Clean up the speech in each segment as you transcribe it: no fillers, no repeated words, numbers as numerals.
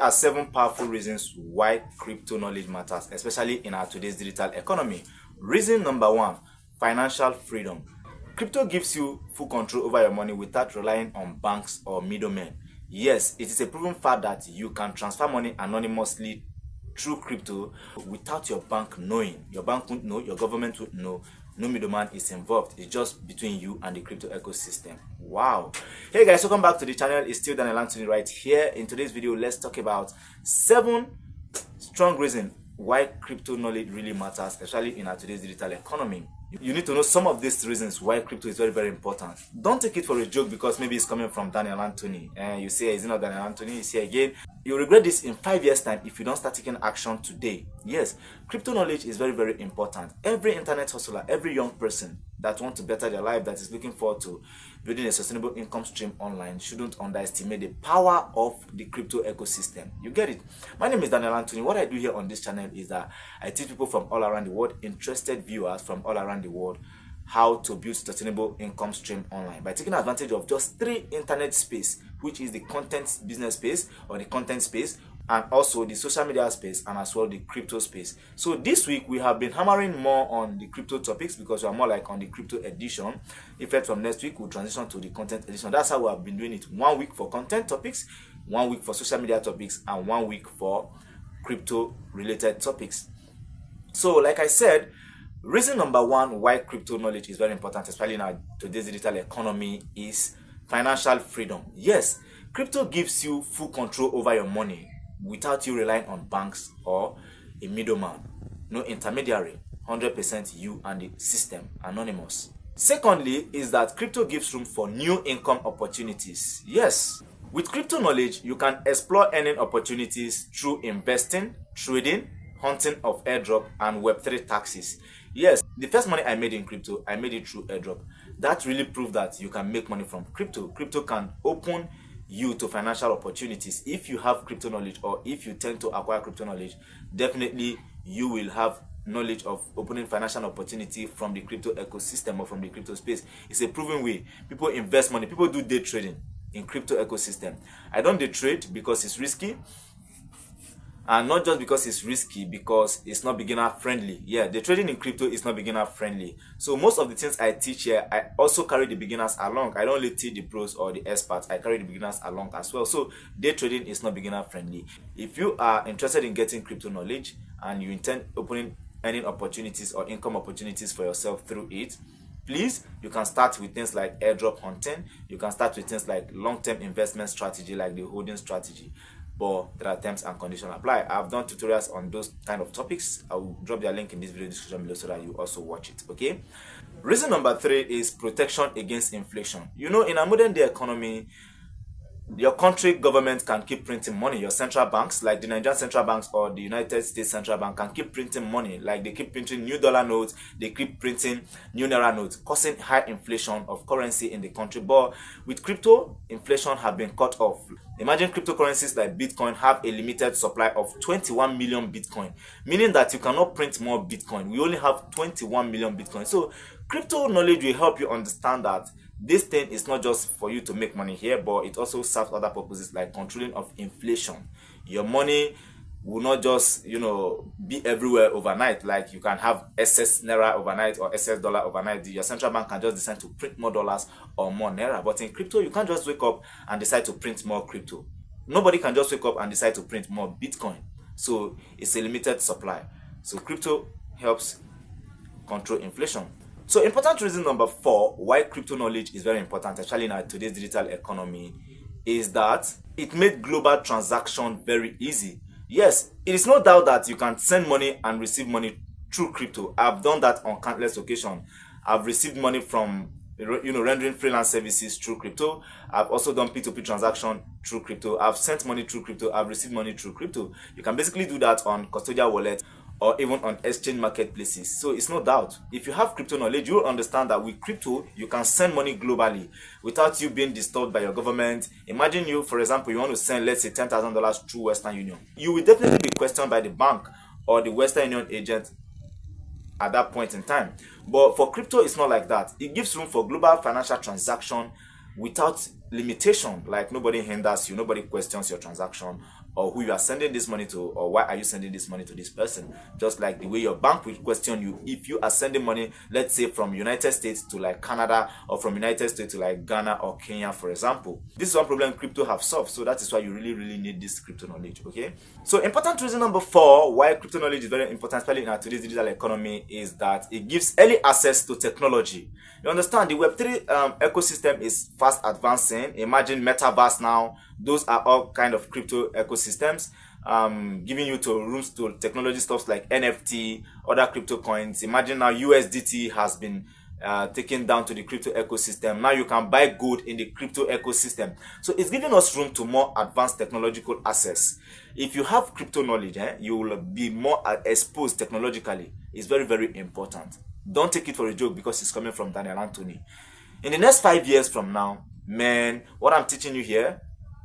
are 7 powerful reasons why crypto knowledge matters, especially in our today's digital economy. Reason number 1, financial freedom. Crypto gives you full control over your money without relying on banks or middlemen. Yes, it is a proven fact that you can transfer money anonymously through crypto without your bank knowing. Your bank won't know, your government won't know, no middleman is involved. It's just between you and the crypto ecosystem. Wow. Hey guys, welcome back to the channel. It's still Daniel Anthony right here. In today's video, let's talk about 7 strong reasons why crypto knowledge really matters, especially in our today's digital economy. You need to know some of these reasons why crypto is very, very important. Don't take it for a joke because maybe it's coming from Daniel Anthony and you say, is it not Daniel Anthony? You say again, you'll regret this in 5 years time if you don't start taking action today. Yes, crypto knowledge is very, very important. Every internet hustler, every young person that wants to better their life, that is looking forward to building a sustainable income stream online, shouldn't underestimate the power of the crypto ecosystem. You get it? My name is Daniel Anthony. What I do here on this channel is that I teach people from all around the world, interested viewers from all around the world, how to build sustainable income stream online by taking advantage of just 3 internet space, which is the content business space or the content space, and also the social media space, and as well the crypto space. So this week we have been hammering more on the crypto topics because we are more like on the crypto edition. Effect from next week we'll transition to the content edition. That's how we have been doing it. 1 week for content topics, 1 week for social media topics, and 1 week for crypto related topics. So like I said, reason number 1 why crypto knowledge is very important, especially in our today's digital economy, is financial freedom. Yes, crypto gives you full control over your money without you relying on banks or a middleman. No intermediary, 100% you and the system, anonymous. Secondly is that crypto gives room for new income opportunities. Yes, with crypto knowledge you can explore earning opportunities through investing, trading, hunting of airdrop, and Web3 taxes. Yes, the first money I made in crypto, I made it through airdrop. That really proved that you can make money from crypto. Crypto can open you to financial opportunities. If you have crypto knowledge, or if you tend to acquire crypto knowledge, definitely you will have knowledge of opening financial opportunity from the crypto ecosystem or from the crypto space. It's a proven way. People invest money, people do day trading in crypto ecosystem. I don't day trade because it's risky, and not just because it's risky, because it's not beginner friendly. Yeah, the trading in crypto is not beginner friendly. So most of the things I teach here, I also carry the beginners along. I don't only teach the pros or the experts, I carry the beginners along as well. So day trading is not beginner friendly. If you are interested in getting crypto knowledge and you intend opening earning opportunities or income opportunities for yourself through it, please, you can start with things like airdrop hunting. You can start with things like long-term investment strategy, like the holding strategy. But there are terms and conditions apply. I've done tutorials on those kind of topics. I will drop their link in this video description below so that you also watch it. Okay. Reason number 3 is protection against inflation. You know, in a modern day economy, your country government can keep printing money. Your central banks, like the Nigerian central banks or the United States central bank, can keep printing money. Like they keep printing new dollar notes, they keep printing new naira notes, causing high inflation of currency in the country. But with crypto, inflation has been cut off. Imagine cryptocurrencies like Bitcoin have a limited supply of 21 million Bitcoin, meaning that you cannot print more Bitcoin. We only have 21 million Bitcoin. So crypto knowledge will help you understand that this thing is not just for you to make money here, but it also serves other purposes like controlling of inflation. Your money will not just, be everywhere overnight. Like you can have excess naira overnight or excess dollar overnight. Your central bank can just decide to print more dollars or more naira. But in crypto, you can't just wake up and decide to print more crypto. Nobody can just wake up and decide to print more Bitcoin. So it's a limited supply. So crypto helps control inflation. So important reason number 4 why crypto knowledge is very important, especially in today's digital economy, is that it made global transaction very easy. Yes, it is no doubt that you can send money and receive money through crypto. I've done that on countless occasions. I've received money from rendering freelance services through crypto. I've also done P2P transaction through crypto. I've sent money through crypto. I've received money through crypto. You can basically do that on custodial wallet or even on exchange marketplaces. So it's no doubt. If you have crypto knowledge, you will understand that with crypto, you can send money globally without you being disturbed by your government. Imagine you, for example, you want to send, let's say, $10,000 through Western Union. You will definitely be questioned by the bank or the Western Union agent at that point in time. But for crypto, it's not like that. It gives room for global financial transaction without limitation, like nobody hinders you, nobody questions your transaction or who you are sending this money to, or why are you sending this money to this person. Just like the way your bank will question you if you are sending money, let's say from United States to like Canada, or from United States to like Ghana or Kenya, for example. This is one problem crypto have solved, so that is why you really need this crypto knowledge. Okay, so important reason number 4 why crypto knowledge is very important, especially in our today's digital economy, is that it gives early access to technology. You understand, the Web3 ecosystem is fast advancing. Imagine metaverse now. Those are all kind of crypto ecosystems, giving you to rooms to technology stuff like NFT, other crypto coins. Imagine now USDT has been taken down to the crypto ecosystem. Now you can buy gold in the crypto ecosystem. So it's giving us room to more advanced technological access. If you have crypto knowledge, you will be more exposed technologically. It's very important. Don't take it for a joke because it's coming from Daniel Anthony. In the next 5 years from now, man, what I'm teaching you here,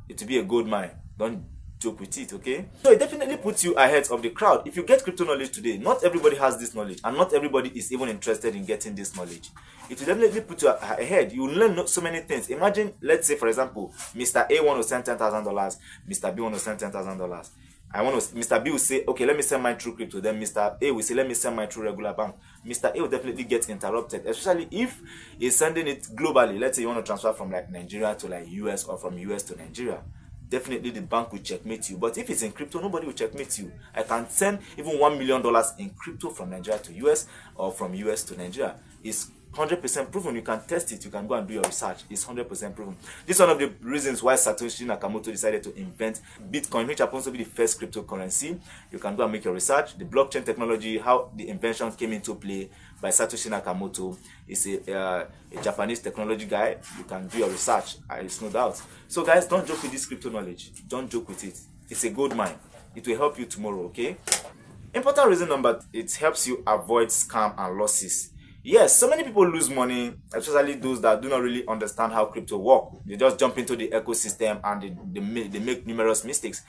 it will be a gold mine. Don't joke with it, okay? So it definitely puts you ahead of the crowd. If you get crypto knowledge today, not everybody has this knowledge, and not everybody is even interested in getting this knowledge. It will definitely put you ahead. You will learn so many things. Imagine, let's say, for example, Mr. A wants to send $10,000, Mr. B wants to send $10,000. Mr. B will say, okay, let me send mine through crypto. Then Mr. A will say, let me send mine through regular bank. Mr. A will definitely get interrupted, especially if he's sending it globally. Let's say you want to transfer from like Nigeria to like US, or from US to Nigeria. Definitely the bank will checkmate you. But if it's in crypto, nobody will checkmate you. I can send even $1 million in crypto from Nigeria to US, or from US to Nigeria. It's 100% proven. You can test it. You can go and do your research. It's 100% proven. This is one of the reasons why Satoshi Nakamoto decided to invent Bitcoin, which happens to be the first cryptocurrency. You can go and make your research. The blockchain technology, how the invention came into play by Satoshi Nakamoto, is a Japanese technology guy. You can do your research. It's no doubt. So guys, don't joke with this crypto knowledge. Don't joke with it. It's a gold mine. It will help you tomorrow, okay? Important reason number, it helps you avoid scam and losses. Yes, so many people lose money, especially those that do not really understand how crypto works. They just jump into the ecosystem and they make numerous mistakes.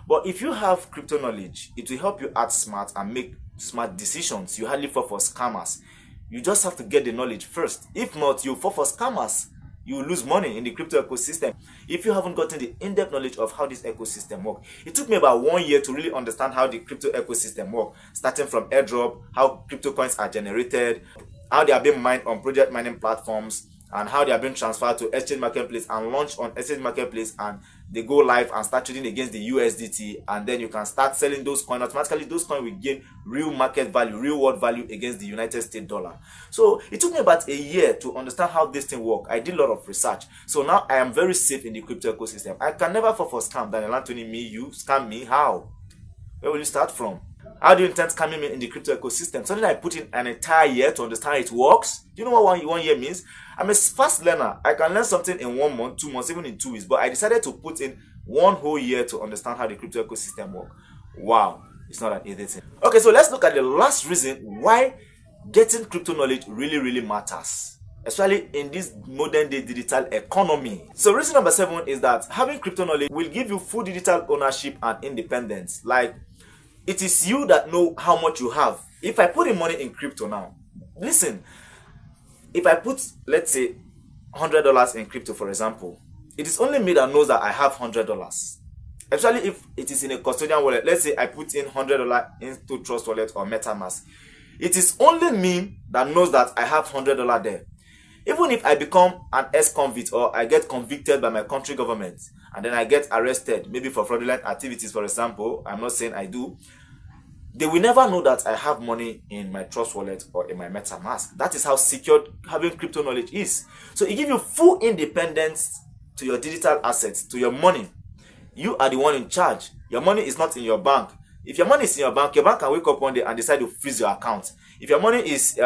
But if you have crypto knowledge, it will help you act smart and make smart decisions. You hardly fall for scammers. You just have to get the knowledge first. If not, you fall for scammers. You will lose money in the crypto ecosystem if you haven't gotten the in-depth knowledge of how this ecosystem works. It took me about 1 year to really understand how the crypto ecosystem works, starting from airdrop, how crypto coins are generated, how they are being mined on project mining platforms, and how they are being transferred to Exchange Marketplace and launched on Exchange Marketplace, and they go live and start trading against the USDT, and then you can start selling those coins. Automatically, those coins will gain real market value, real world value against the United States dollar. So it took me about a year to understand how this thing works. I did a lot of research. So now I am very safe in the crypto ecosystem. I can never fall for scam. Daniel Anthony, you scam me? How? Where will you start from? How do you intend scamming me in the crypto ecosystem? Something I put in an entire year to understand how it works. Do you know what one year means? I'm a fast learner. I can learn something in 1 month, 2 months, even in 2 weeks. But I decided to put in 1 whole year to understand how the crypto ecosystem works. Wow, it's not an easy thing. Okay, so let's look at the last reason why getting crypto knowledge really matters, especially in this modern day digital economy. So reason number 7 is that having crypto knowledge will give you full digital ownership and independence. Like, it is you that know how much you have. If I put in money in crypto now, listen, if I put, let's say, $100 in crypto, for example, it is only me that knows that I have $100. Especially if it is in a custodian wallet. Let's say I put in $100 into Trust Wallet or MetaMask. It is only me that knows that I have $100 there. Even if I become an ex-convict, or I get convicted by my country government and then I get arrested, maybe for fraudulent activities, for example, I'm not saying I do, they will never know that I have money in my Trust Wallet or in my MetaMask. That is how secured having crypto knowledge is. So it gives you full independence to your digital assets, to your money. You are the one in charge. Your money is not in your bank. If your money is in your bank can wake up one day and decide to freeze your account. If your money is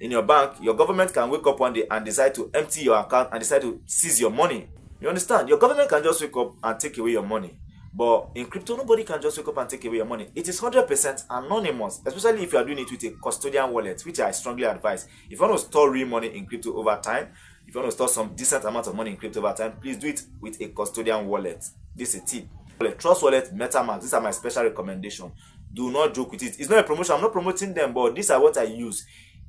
in your bank, your government can wake up one day and decide to empty your account and decide to seize your money. You understand? Your government can just wake up and take away your money. But in crypto, nobody can just wake up and take away your money. It is 100% anonymous, especially if you are doing it with a custodian wallet, which I strongly advise. If you want to store real money in crypto over time, if you want to store some decent amount of money in crypto over time, please do it with a custodian wallet. This is a tip. Trust Wallet, MetaMask, these are my special recommendation. Do not joke with it. It's not a promotion. I'm not promoting them, but these are what I use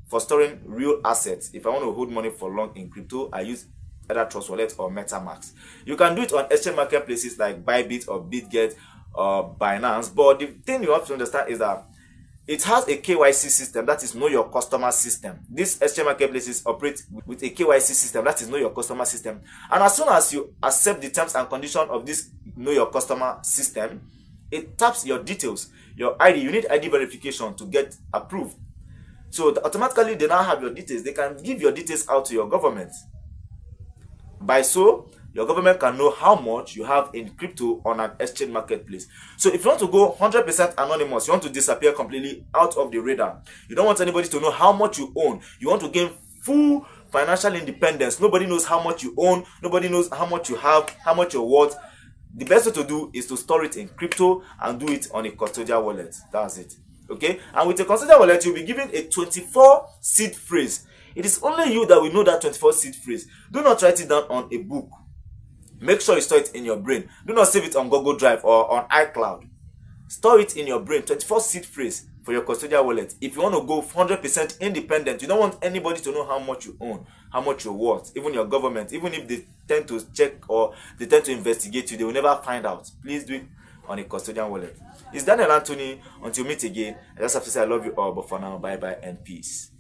for storing real assets. If I want to hold money for long in crypto, I use either Trust Wallet or MetaMask. You can do it on exchange marketplaces like Bybit or BitGet or Binance. But the thing you have to understand is that it has a KYC system, that is Know Your Customer system. These exchange marketplaces operate with a KYC system, that is Know Your Customer system. And as soon as you accept the terms and conditions of this Know Your Customer system, it taps your details, your ID. You need ID verification to get approved. So automatically they now have your details. They can give your details out to your government. By so, your government can know how much you have in crypto on an exchange marketplace. So if you want to go 100% anonymous, you want to disappear completely out of the radar, you don't want anybody to know how much you own, you want to gain full financial independence, nobody knows how much you own, nobody knows how much you have, how much you're worth, the best way to do is to store it in crypto and do it on a custodial wallet. That's it. Okay? And with a custodial wallet, you'll be given a 24 seed phrase. It is only you that will know that 24 seed phrase. Do not write it down on a book. Make sure you store it in your brain. Do not save it on Google Drive or on iCloud. Store it in your brain, 24 seed phrase for your custodial wallet. If you want to go 100% independent, you don't want anybody to know how much you own, how much you're worth, even your government, even if they tend to check or they tend to investigate you, they will never find out. Please do it on a custodial wallet. It's Daniel Anthony. Until we meet again, I just have to say I love you all, but for now, bye bye and peace.